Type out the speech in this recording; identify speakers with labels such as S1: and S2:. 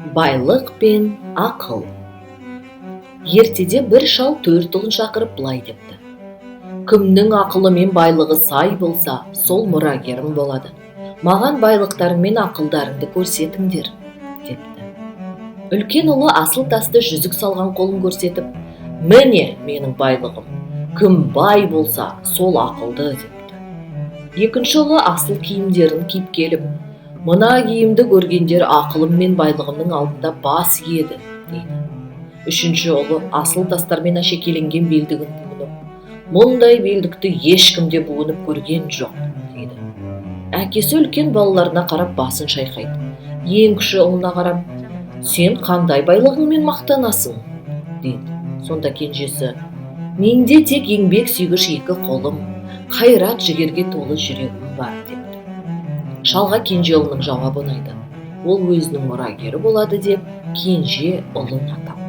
S1: Байлық пен ақыл. Ертеде бір шал 4 ұлын шақырып былай депті: кімнің ақылы мен байлығы сай болса, сол мұрагерім болады. Маған байлықтарың мен ақылдарыңды көрсетіңдер, депті. Үлкен ұлы асыл тасты жүзік салған қолын көрсетіп: міне менің байлығым, кім бай болса, сол ақылды, депті. Екінші ұлы асыл киімдерін киіп келіп: мына киімді көргендер ақылым мен байлығымның алдында бас иеді, дейді. Үшінші ұлы асыл тастармен әшекейленген белдігін буынып: мұндай белдікті ешкім де буынып көрген жоқ, дейді. Әкесі үлкен балаларына қарап басын шайқайды. Ең кіші ұлына қарап: сен қандай байлығыңмен мақтанасың, дейді. Сонда кенжесі: менде тек еңбек сүйгіш 2 қолым, қайрат жігерге толы жүрегім бар, депті. Шалға кенже ұлының жауабы ұнайды. Ол өзінің мұрагері болады деп кенже ұлын атап